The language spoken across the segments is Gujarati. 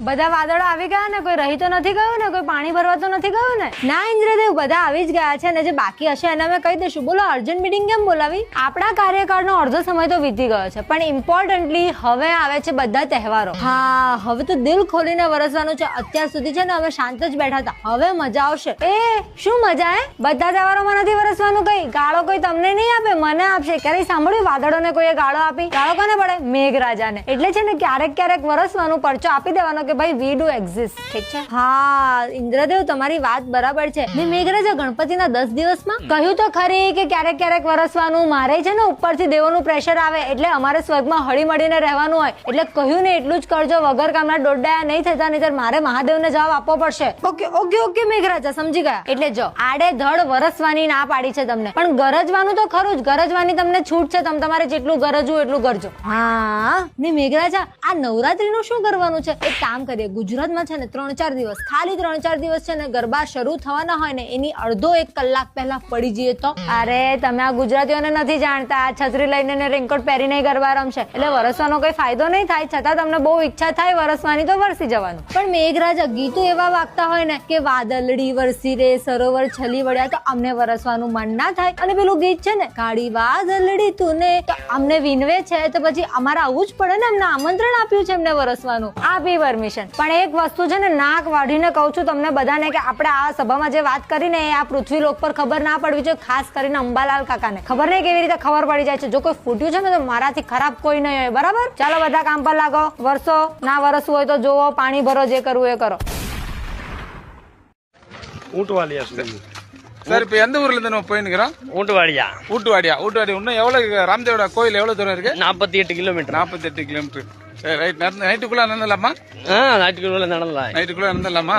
બધા વાદળો આવી ગયા ને, કોઈ રહી તો નથી ગયું ને, કોઈ પાણી ભરવા તો નથી ગયું ને? ના ઇન્દ્રદેવ, બધા આવી જ ગયા છે ને જે બાકી હશે એને અમે કહી દઈશું. બોલો અર્જન્ટ મીટિંગ કેમ બોલાવી? આપણા કાર્યકાળનો અડધો સમય તો વીતી ગયો છે, પણ ઇમ્પોર્ટન્ટલી હવે આવે છે બધા તહેવારો. હા, હવે તો દિલ ખોલીને વરસવાનું છે. અત્યાર સુધી છે ને અમે શાંત જ બેઠા હતા, હવે મજા આવશે. એ શું મજા? બધા તહેવારોમાં નથી વરસવાનું. કઈ ગાળો કોઈ તમને નહીં આપે, મને આપશે. ક્યારેય સાંભળ્યું વાદળોને કોઈએ ગાળો આપી? ગાળો કોને પડે? મેઘરાજાને. એટલે છે ને ક્યારેક ક્યારેક વરસવાનું, પરચો આપી દેવાનો કે ભાઈ વી ડુ એક્ઝિસ્ટ. ઠીક છે? હા ઇન્દ્રદેવ, તમારી વાત બરાબર છે. મેઘરાજા ગણપતિના 10 દિવસમાં કહ્યું તો ખરી કે ક્યારેક ક્યારેક વરસવાનું. મારે છે ને ઉપરથી દેવોનું પ્રેશર આવે, એટલે અમારે સ્વર્ગમાં હળી મળીને રહેવાનું હોય, એટલે કહ્યું ને એટલું જ કરજો. વગર કામના દોડડાયા નહીં થતા, નહીતર મારે મહાદેવને જવાબ આપવો પડશે. ઓકે ઓકે ઓકે મેઘરાજા, સમજી ગયા. એટલે જો આડે ધડ વરસવાની ના પાડી છે તમને, પણ ગરજવાનું તો ખરું જ. ગરજવાની તમને છૂટ છે, તમે તમારે જેટલું ગરજવું એટલું કરજો. હા ને મેઘરાજા, આ નવરાત્રીનું શું કરવાનું છે? એક કામ કરીએ, ગુજરાતમાં છે ને 3-4 દિવસ, ખાલી 3-4 દિવસ છે ને ગરબા શરૂ થવાના હોય ને એની અડધો 1 કલાક પહેલા પડી જઈએ તો. અરે તમે આ ગુજરાતીઓને નથી જાણતા, છત્રી લઈને ને રેનકોટ પહેરીને ગરબા રમશે, એટલે વરસવાનો કોઈ ફાયદો નહીં થાય. છતાં તમને બહુ ઈચ્છા થાય વરસવાની તો વરસી જવાનું. પણ મેઘરાજા, ગીતો એવા વાગતા હોય ને કે વાદળડી વરસી રે સરોવર છલી વળ્યા, તો અમને વરસવાનું મન ના થાય. અને પેલું ગીત છે ને કાળી વાદળડી તું ને, તો અમને વિનવે છે, તો પછી અમારે આવવું જ પડે ને. અમને આમંત્રણ આપ્યું છે એમને વરસવાનું, આપી પરમિશન. પણ એક વસ્તુ છે ને, નાક વાઢીને કહું છું તમને બધાને કે આપણે આ સભામાં જે વાત કરીને એ આ પૃથ્વી લોક પર ખબર ના પડવી જોઈએ. ખાસ કરીને અંબાલાલ કાકાને ખબર નહીં કેવી રીતે ખબર પડી જાય છે. જો કોઈ ફૂટ્યું છે ને તો મારાથી ખરાબ કોઈ નહીં હોય. બરાબર? ચાલો બધા કામ પર લાગો. વરસો ના વરસવું હોય તો જોવો, પાણી ભરો, જે કરવું એ કરો. ஊட்டுவாளியா சார் இப்போ எந்த ஊர்ல இருந்து நம்ம போயினுக்கிறோம்? ஊட்டுவாடியா ஊட்டுவாடியா. ஊட்டுவாடி இன்னும் எவ்வளவு ராம்தேவோட கோயில் எவ்வளவு தூரம் இருக்கு? 48 கிலோமீட்டர். 48 கிலோமீட்டர். சரி ரைட். நைட்டுக்குள்ள நடந்துடலாமா? நாட்டுக்குள்ள நடந்தலாம். நைட்டுக்குள்ள நடந்துடலாமா?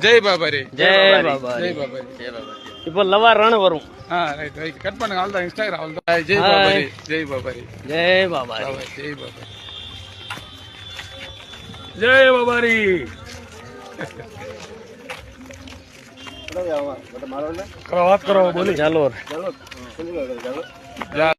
ஜெய் பாபாரி. ஜெய் பாபா. ஜெய் பாபாரி. இப்போ லவாரான வரும். Right right. கட் பண்ணுங்க. அவ்வளவுதான் இன்ஸ்டாகிராம் அவ்வளவுதான். ஜெய் பாபாரி. ஜெய் பாபாரி. ஜெய் பாபா. ஜெய் பாபாரி. ஜெய் பாபாரி. बात करो बोली. ચાલો.